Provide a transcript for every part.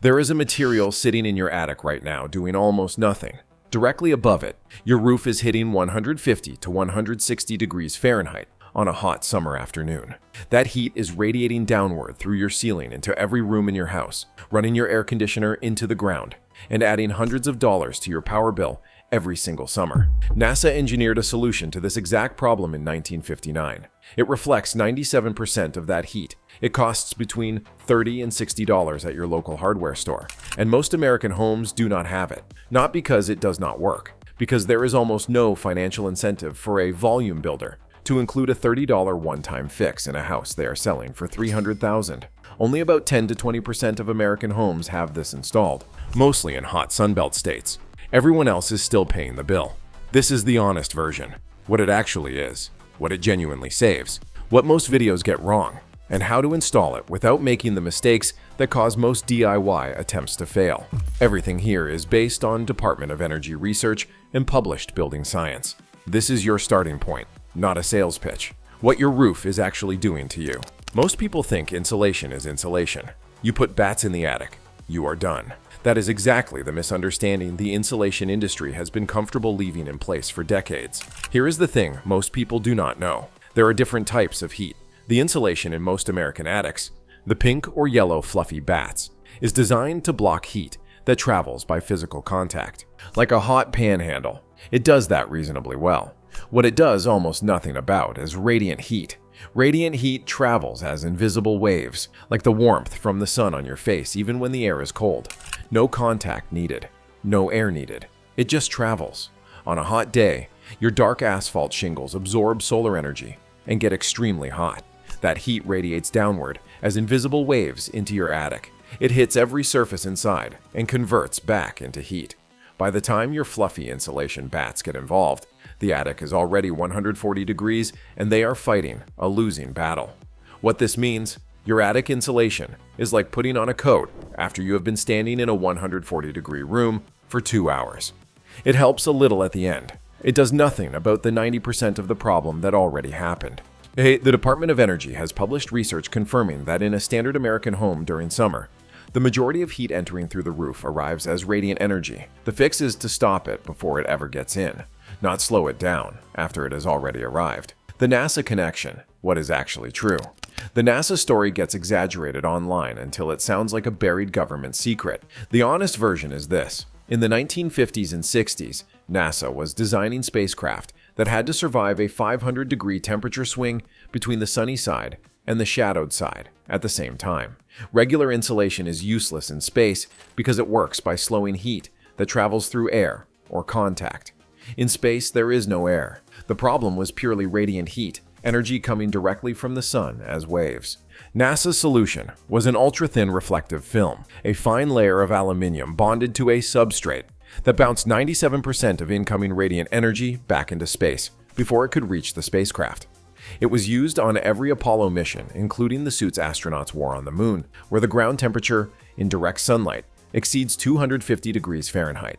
There is a material sitting in your attic right now doing almost nothing. Directly above it, your roof is hitting 150 to 160 degrees Fahrenheit on a hot summer afternoon. That heat is radiating downward through your ceiling into every room in your house, running your air conditioner into the ground, and adding hundreds of dollars to your power bill every single summer. NASA engineered a solution to this exact problem in 1959. It reflects 97% of that heat. It costs between $30 and $60 at your local hardware store, and most American homes do not have it. Not because it does not work, because there is almost no financial incentive for a volume builder to include a $30 one-time fix in a house they are selling for $300,000. Only about 10 to 20% of American homes have this installed, mostly in hot Sunbelt states. Everyone else is still paying the bill. This is the honest version. What it actually is, what it genuinely saves, what most videos get wrong, and how to install it without making the mistakes that cause most DIY attempts to fail. Everything here is based on Department of Energy research and published building science. This is your starting point, not a sales pitch. What your roof is actually doing to you. Most people think insulation is insulation. You put bats in the attic, you are done. That is exactly the misunderstanding the insulation industry has been comfortable leaving in place for decades. Here is the thing most people do not know. There are different types of heat. The insulation in most American attics, the pink or yellow fluffy bats, is designed to block heat that travels by physical contact. Like a hot panhandle, it does that reasonably well. What it does almost nothing about is radiant heat. Radiant heat travels as invisible waves, like the warmth from the sun on your face even when the air is cold. No contact needed, no air needed. It just travels. On a hot day, your dark asphalt shingles absorb solar energy and get extremely hot. That heat radiates downward as invisible waves into your attic. It hits every surface inside and converts back into heat. By the time your fluffy insulation bats get involved, the attic is already 140 degrees and they are fighting a losing battle. What this means, your attic insulation is like putting on a coat after you have been standing in a 140-degree room for 2 hours. It helps a little at the end. It does nothing about the 90% of the problem that already happened. The Department of Energy has published research confirming that in a standard American home during summer, the majority of heat entering through the roof arrives as radiant energy. The fix is to stop it before it ever gets in, not slow it down after it has already arrived. The NASA connection, what is actually true. The NASA story gets exaggerated online until it sounds like a buried government secret. The honest version is this. In the 1950s and 60s, NASA was designing spacecraft that had to survive a 500-degree temperature swing between the sunny side and the shadowed side at the same time. Regular insulation is useless in space because it works by slowing heat that travels through air or contact. In space, there is no air. The problem was purely radiant heat, energy coming directly from the sun as waves. NASA's solution was an ultra-thin reflective film, a fine layer of aluminium bonded to a substrate that bounced 97% of incoming radiant energy back into space before it could reach the spacecraft. It was used on every Apollo mission, including the suits astronauts wore on the moon, where the ground temperature in direct sunlight exceeds 250 degrees Fahrenheit.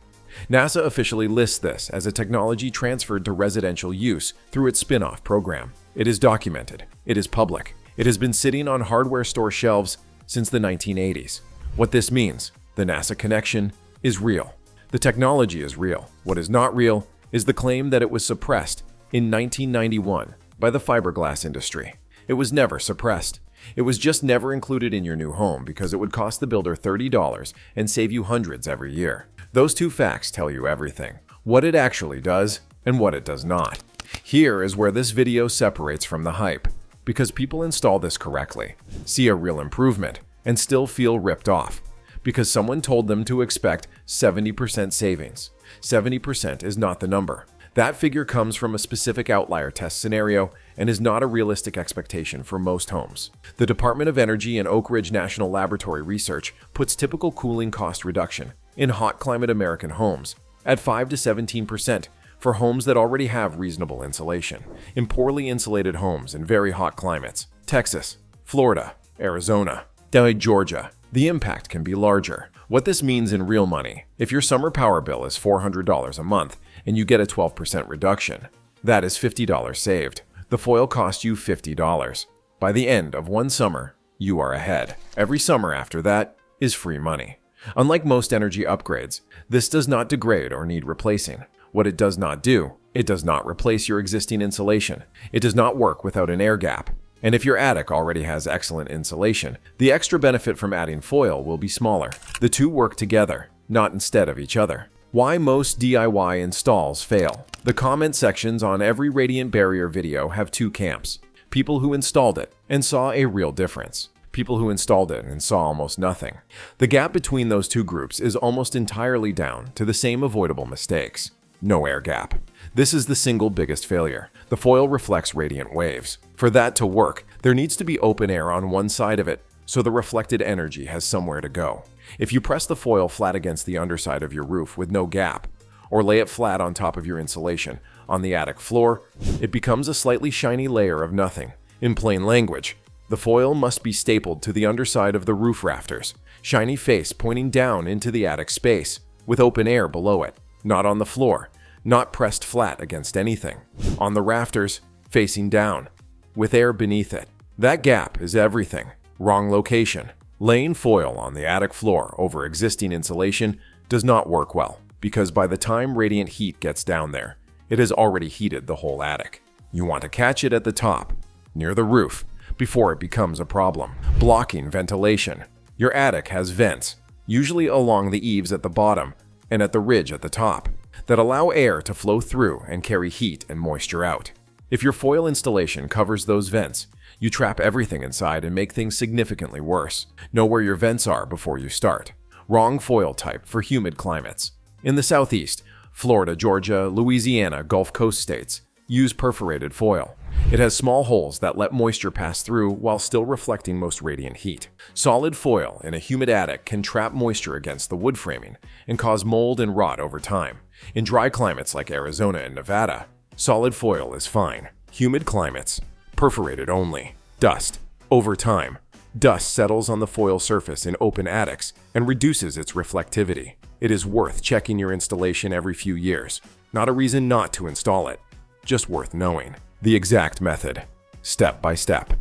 NASA officially lists this as a technology transferred to residential use through its spin-off program. It is documented. It is public. It has been sitting on hardware store shelves since the 1980s. What this means, the NASA connection, is real. The technology is real. What is not real is the claim that it was suppressed in 1991 by the fiberglass industry. It was never suppressed. It was just never included in your new home because it would cost the builder $30 and save you hundreds every year. Those two facts tell you everything. What it actually does and what it does not. Here is where this video separates from the hype, because people install this correctly, see a real improvement, and still feel ripped off, because someone told them to expect 70% savings. 70% is not the number. That figure comes from a specific outlier test scenario and is not a realistic expectation for most homes. The Department of Energy and Oak Ridge National Laboratory research puts typical cooling cost reduction in hot climate American homes at 5 to 17% for homes that already have reasonable insulation. In poorly insulated homes in very hot climates, Texas, Florida, Arizona, Georgia, the impact can be larger. What this means in real money, if your summer power bill is $400 a month and you get a 12% reduction, that is $50 saved. The foil cost you $50. By the end of one summer, you are ahead. Every summer after that is free money. Unlike most energy upgrades, this does not degrade or need replacing. What it does not do, it does not replace your existing insulation. It does not work without an air gap. And if your attic already has excellent insulation, the extra benefit from adding foil will be smaller. The two work together, not instead of each other. Why most DIY installs fail. The comment sections on every radiant barrier video have two camps. People who installed it and saw a real difference. People who installed it and saw almost nothing. The gap between those two groups is almost entirely down to the same avoidable mistakes. No air gap. This is the single biggest failure. The foil reflects radiant waves. For that to work, there needs to be open air on one side of it, so the reflected energy has somewhere to go. If you press the foil flat against the underside of your roof with no gap, or lay it flat on top of your insulation on the attic floor, it becomes a slightly shiny layer of nothing. In plain language, the foil must be stapled to the underside of the roof rafters, shiny face pointing down into the attic space, with open air below it, not on the floor, not pressed flat against anything. On the rafters, facing down, with air beneath it. That gap is everything. Wrong location. Laying foil on the attic floor over existing insulation does not work well, because by the time radiant heat gets down there, it has already heated the whole attic. You want to catch it at the top, near the roof, before it becomes a problem. Blocking ventilation. Your attic has vents, usually along the eaves at the bottom and at the ridge at the top, that allow air to flow through and carry heat and moisture out. If your foil installation covers those vents, you trap everything inside and make things significantly worse. Know where your vents are before you start. Wrong foil type for humid climates. In the southeast, Florida, Georgia, Louisiana, Gulf Coast states, use perforated foil. It has small holes that let moisture pass through while still reflecting most radiant heat. Solid foil in a humid attic can trap moisture against the wood framing and cause mold and rot over time. In dry climates like Arizona and Nevada, solid foil is fine. Humid climates, perforated only. Dust. Over time, dust settles on the foil surface in open attics and reduces its reflectivity. It is worth checking your installation every few years. Not a reason not to install it, just worth knowing. The exact method, step by step.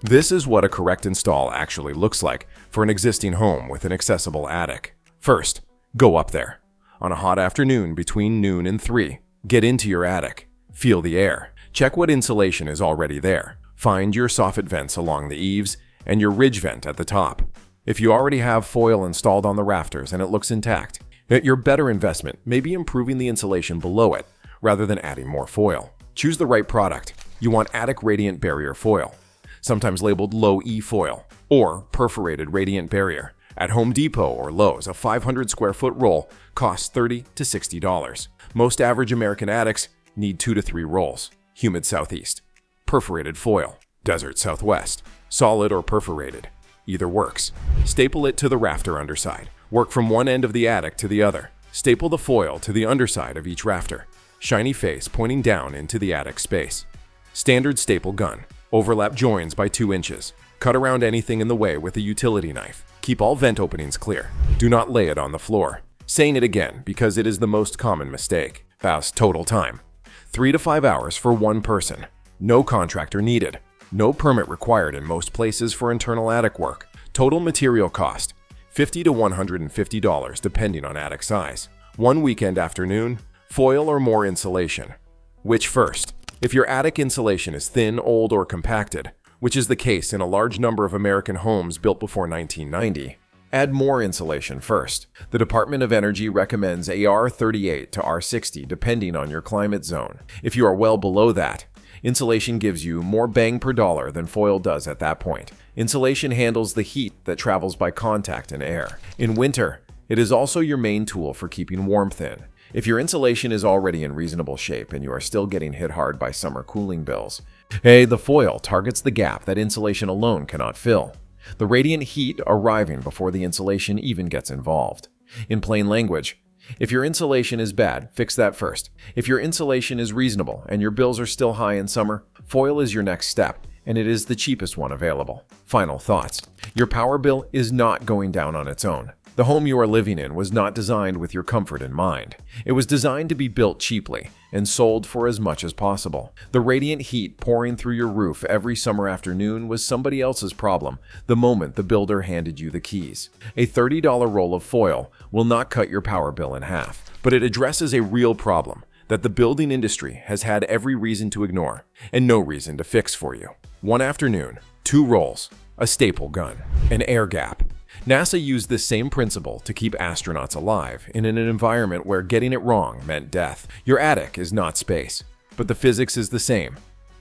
This is what a correct install actually looks like for an existing home with an accessible attic. First, go up there. On a hot afternoon between noon and 3, get into your attic. Feel the air. Check what insulation is already there. Find your soffit vents along the eaves and your ridge vent at the top. If you already have foil installed on the rafters and it looks intact, your better investment may be improving the insulation below it rather than adding more foil. Choose the right product. You want Attic Radiant Barrier Foil, sometimes labeled Low E Foil, or Perforated Radiant Barrier. At Home Depot or Lowe's, a 500 square foot roll costs $30 to $60. Most average American attics need 2 to 3 rolls. Humid Southeast. Perforated foil. Desert Southwest. Solid or perforated. Either works. Staple it to the rafter underside. Work from one end of the attic to the other. Staple the foil to the underside of each rafter. Shiny face pointing down into the attic space. Standard staple gun. Overlap joins by 2 inches. Cut around anything in the way with a utility knife. Keep all vent openings clear. Do not lay it on the floor. Saying it again because it is the most common mistake. Fast total time. 3 to 5 hours for one person. No contractor needed. No permit required in most places for internal attic work. Total material cost, $50 to $150 depending on attic size. One weekend afternoon, foil or more insulation. Which first? If your attic insulation is thin, old, or compacted, which is the case in a large number of American homes built before 1990, add more insulation first. The Department of Energy recommends a R38 to R60 depending on your climate zone. If you are well below that, insulation gives you more bang per dollar than foil does at that point. Insulation handles the heat that travels by contact and air. In winter, it is also your main tool for keeping warmth in. If your insulation is already in reasonable shape and you are still getting hit hard by summer cooling bills, the foil targets the gap that insulation alone cannot fill. The radiant heat arriving before the insulation even gets involved. In plain language, if your insulation is bad, fix that first. If your insulation is reasonable and your bills are still high in summer, foil is your next step, and it is the cheapest one available. Final thoughts. Your power bill is not going down on its own. The home you are living in was not designed with your comfort in mind. It was designed to be built cheaply and sold for as much as possible. The radiant heat pouring through your roof every summer afternoon was somebody else's problem the moment the builder handed you the keys. A $30 roll of foil will not cut your power bill in half, but it addresses a real problem that the building industry has had every reason to ignore and no reason to fix for you. One afternoon, 2 rolls, a staple gun, an air gap. NASA used this same principle to keep astronauts alive in an environment where getting it wrong meant death. Your attic is not space, but the physics is the same,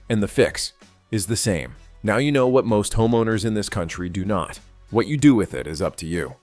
and the fix is the same. Now you know what most homeowners in this country do not. What you do with it is up to you.